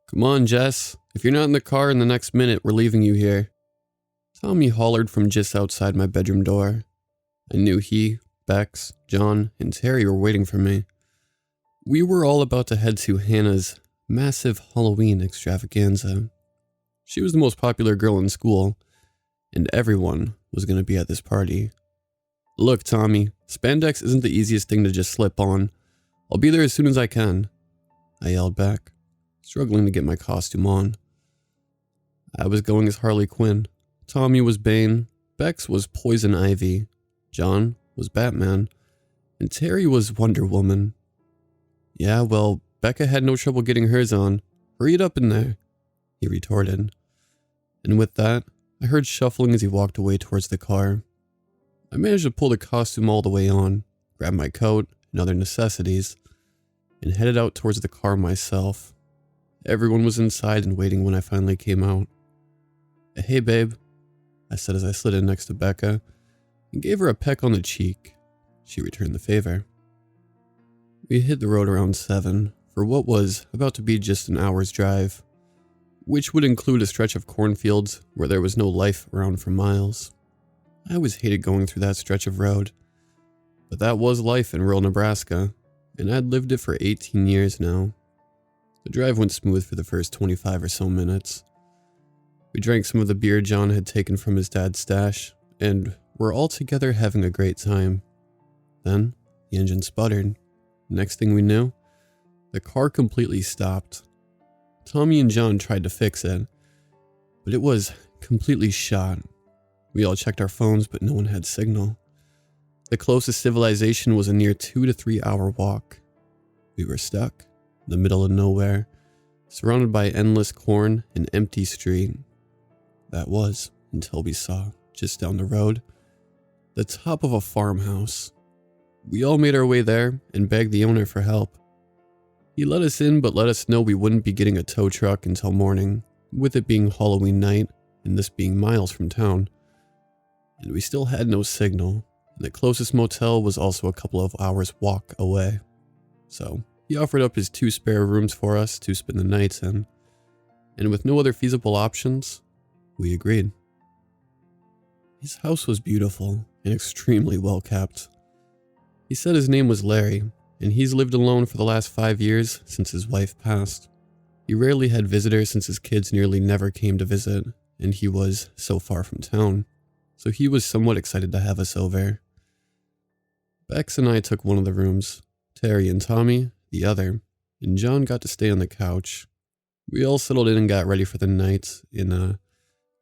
Come on, Jess. If you're not in the car in the next minute, we're leaving you here. Tommy hollered from just outside my bedroom door. I knew he, Bex, John, and Terry were waiting for me. We were all about to head to Hannah's massive Halloween extravaganza. She was the most popular girl in school, and everyone was going to be at this party. Look, Tommy, spandex isn't the easiest thing to just slip on. I'll be there as soon as I can, I yelled back, struggling to get my costume on. I was going as Harley Quinn. Tommy was Bane, Bex was Poison Ivy, John was Batman, and Terry was Wonder Woman. Yeah, well, Becca had no trouble getting hers on. Hurry it up in there, he retorted. And with that, I heard shuffling as he walked away towards the car. I managed to pull the costume all the way on, grab my coat and other necessities, and headed out towards the car myself. Everyone was inside and waiting when I finally came out. Hey babe, I said as I slid in next to Becca and gave her a peck on the cheek. She returned the favor. We hit the road around 7 for what was about to be just an hour's drive, which would include a stretch of cornfields where there was no life around for miles. I always hated going through that stretch of road, but that was life in rural Nebraska, and I'd lived it for 18 years now. The drive went smooth for the first 25 or so minutes. We drank some of the beer John had taken from his dad's stash, and were all together having a great time. Then, the engine sputtered. Next thing we knew, the car completely stopped. Tommy and John tried to fix it, but it was completely shot. We all checked our phones, but no one had signal. The closest civilization was a near 2 to 3 hour walk. We were stuck in the middle of nowhere, surrounded by endless corn and empty street. That was until we saw, just down the road, the top of a farmhouse. We all made our way there and begged the owner for help. He let us in but let us know we wouldn't be getting a tow truck until morning, with it being Halloween night and this being miles from town. And we still had no signal, and the closest motel was also a couple of hours walk away. So he offered up his 2 spare rooms for us to spend the nights in, and with no other feasible options, we agreed. His house was beautiful and extremely well kept. He said his name was Larry, and he's lived alone for the last 5 years since his wife passed. He rarely had visitors since his kids nearly never came to visit, and he was so far from town, so he was somewhat excited to have us over. Bex and I took one of the rooms, Terry and Tommy the other, and John got to stay on the couch. We all settled in and got ready for the night in a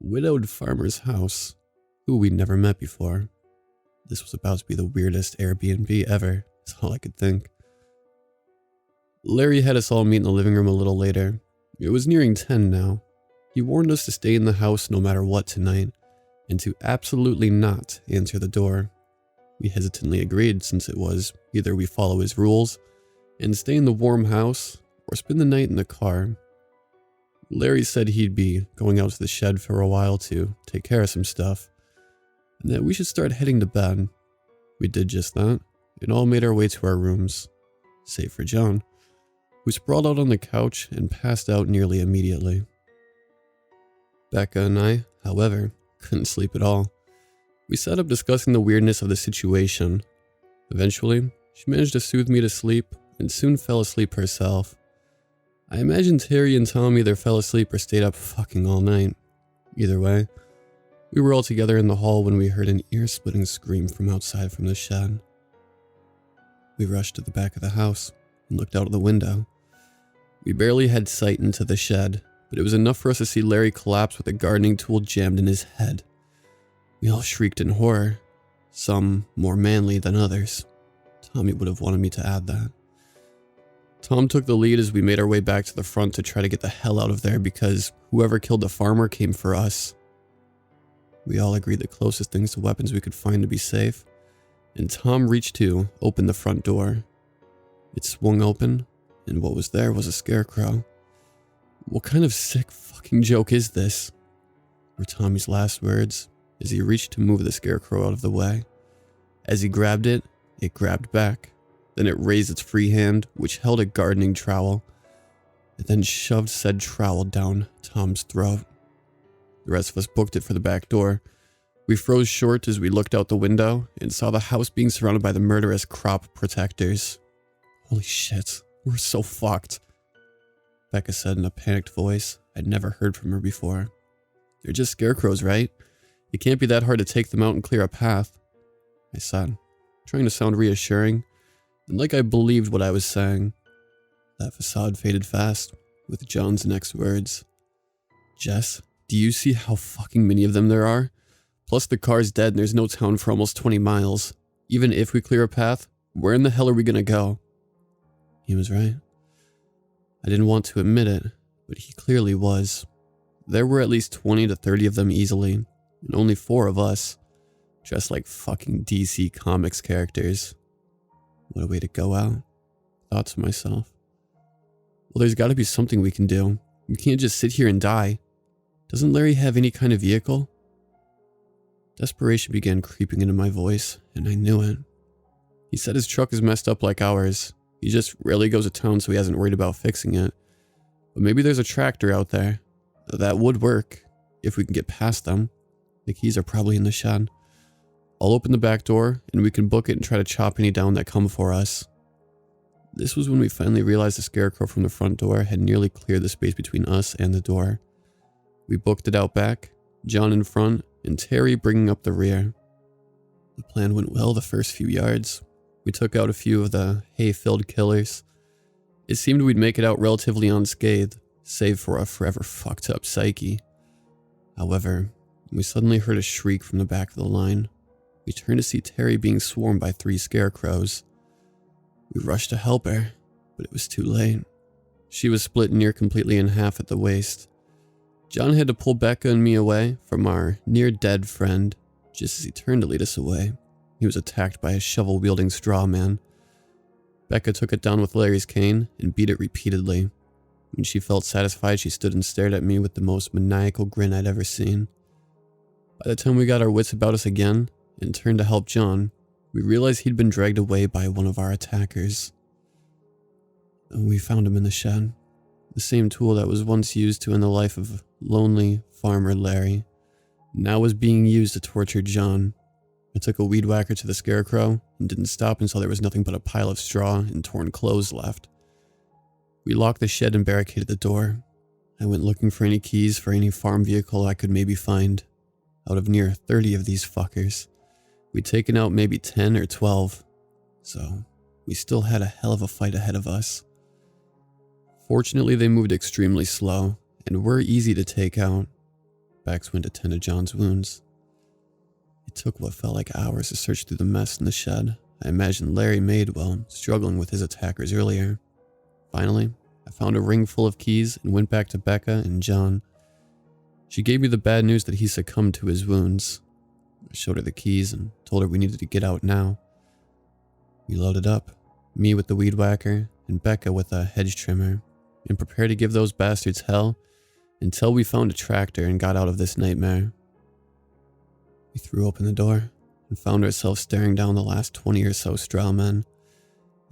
widowed farmer's house, who we'd never met before. This was about to be the weirdest Airbnb ever, is all I could think. Larry had us all meet in the living room a little later. It was nearing 10 now. He warned us to stay in the house no matter what tonight, and to absolutely not answer the door. We hesitantly agreed, since it was either we follow his rules and stay in the warm house, or spend the night in the car. Larry said he'd be going out to the shed for a while to take care of some stuff, and that we should start heading to bed. We did just that, and all made our way to our rooms, save for John, who sprawled out on the couch and passed out nearly immediately. Becca and I, however, couldn't sleep at all. We sat up discussing the weirdness of the situation. Eventually, she managed to soothe me to sleep and soon fell asleep herself. I imagine Terry and Tom either fell asleep or stayed up fucking all night. Either way, we were all together in the hall when we heard an ear-splitting scream from outside from the shed. We rushed to the back of the house and looked out of the window. We barely had sight into the shed, but it was enough for us to see Larry collapse with a gardening tool jammed in his head. We all shrieked in horror, some more manly than others. Tommy would have wanted me to add that. Tom took the lead as we made our way back to the front to try to get the hell out of there because whoever killed the farmer came for us. We all agreed the closest things to weapons we could find to be safe, and Tom reached to open the front door. It swung open, and what was there was a scarecrow. What kind of sick fucking joke is this? Were Tommy's last words as he reached to move the scarecrow out of the way. As he grabbed it, it grabbed back. Then it raised its free hand, which held a gardening trowel. and then shoved said trowel down Tom's throat. The rest of us booked it for the back door. We froze short as we looked out the window and saw the house being surrounded by the murderous crop protectors. Holy shit, we're so fucked, Becca said in a panicked voice I'd never heard from her before. They're just scarecrows, right? It can't be that hard to take them out and clear a path, I said, trying to sound reassuring, and like I believed what I was saying. That facade faded fast, with John's next words. Jess, do you see how fucking many of them there are? Plus the car's dead and there's no town for almost 20 miles. Even if we clear a path, where in the hell are we gonna go? He was right. I didn't want to admit it, but he clearly was. There were at least 20 to 30 of them easily, and only 4 of us, dressed like fucking DC Comics characters. What a way to go out, thought to myself. Well, there's gotta be something we can do. We can't just sit here and die. Doesn't Larry have any kind of vehicle? Desperation began creeping into my voice, and I knew it. He said his truck is messed up like ours. He just rarely goes to town, so he hasn't worried about fixing it. But maybe there's a tractor out there. That would work, if we can get past them. The keys are probably in the shed. I'll open the back door, and we can book it and try to chop any down that come for us. This was when we finally realized the scarecrow from the front door had nearly cleared the space between us and the door. We booked it out back, John in front, and Terry bringing up the rear. The plan went well the first few yards. We took out a few of the hay-filled killers. It seemed we'd make it out relatively unscathed, save for a forever fucked up psyche. However, we suddenly heard a shriek from the back of the line. We turned to see Terry being swarmed by 3 scarecrows. We rushed to help her, but it was too late. She was split near completely in half at the waist. John had to pull Becca and me away from our near-dead friend, just as he turned to lead us away. He was attacked by a shovel-wielding straw man. Becca took it down with Larry's cane and beat it repeatedly. When she felt satisfied, she stood and stared at me with the most maniacal grin I'd ever seen. By the time we got our wits about us again and turned to help John, we realized he'd been dragged away by one of our attackers. We found him in the shed, the same tool that was once used to end the life of lonely farmer Larry, now was being used to torture John. I took a weed whacker to the scarecrow and didn't stop until there was nothing but a pile of straw and torn clothes left. We locked the shed and barricaded the door. I went looking for any keys for any farm vehicle I could maybe find. Out of near 30 of these fuckers, we'd taken out maybe 10 or 12, so we still had a hell of a fight ahead of us. Fortunately, they moved extremely slow and were easy to take out. Bax went to tend to John's wounds. It took what felt like hours to search through the mess in the shed I imagined Larry made while struggling with his attackers earlier. Finally, I found a ring full of keys and went back to Becca and John. She gave me the bad news that he succumbed to his wounds. I showed her the keys and told her we needed to get out now. We loaded up, me with the weed whacker and Becca with a hedge trimmer, and prepared to give those bastards hell until we found a tractor and got out of this nightmare. We threw open the door and found ourselves staring down the last 20 or so straw men.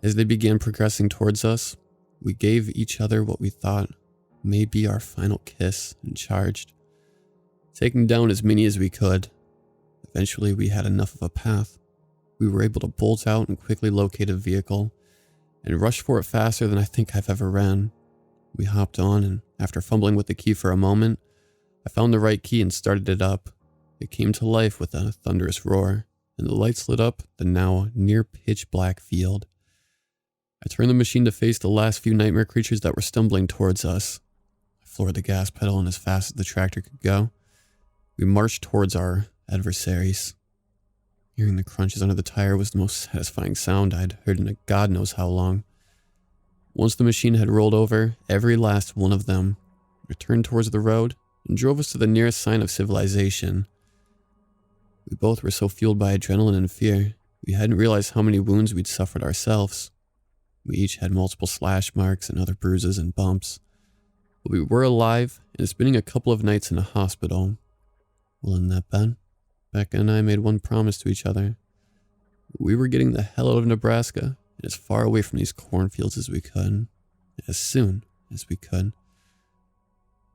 As they began progressing towards us, we gave each other what we thought may be our final kiss and charged, taking down as many as we could. Eventually, we had enough of a path. We were able to bolt out and quickly locate a vehicle and rush for it faster than I think I've ever ran. We hopped on, and after fumbling with the key for a moment, I found the right key and started it up. It came to life with a thunderous roar, and the lights lit up the now near pitch black field. I turned the machine to face the last few nightmare creatures that were stumbling towards us. I floored the gas pedal, and as fast as the tractor could go, we marched towards our adversaries. Hearing the crunches under the tire was the most satisfying sound I'd heard in God knows how long. Once the machine had rolled over, every last one of them returned towards the road and drove us to the nearest sign of civilization. We both were so fueled by adrenaline and fear, we hadn't realized how many wounds we'd suffered ourselves. We each had multiple slash marks and other bruises and bumps. But we were alive and spending a couple of nights in a hospital. Well, in that bed, Becca and I made one promise to each other. We were getting the hell out of Nebraska and as far away from these cornfields as we could, as soon as we could.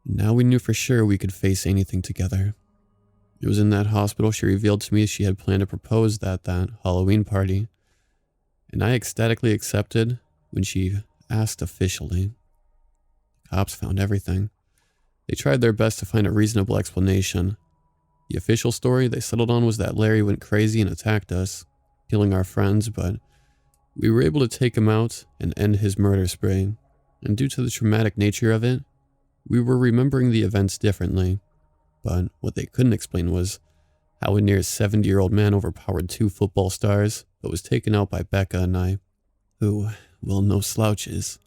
Now we knew for sure we could face anything together. It was in that hospital she revealed to me she had planned to propose at that Halloween party, and I ecstatically accepted when she asked officially. The cops found everything. They tried their best to find a reasonable explanation. The official story they settled on was that Larry went crazy and attacked us, killing our friends, but we were able to take him out and end his murder spree, and due to the traumatic nature of it, we were remembering the events differently. But what they couldn't explain was how a near 70-year-old man overpowered 2 football stars, but was taken out by Becca and I, who, well, no slouches.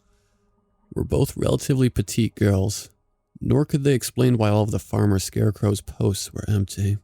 We're both relatively petite girls, nor could they explain why all of the farmer scarecrow's posts were empty.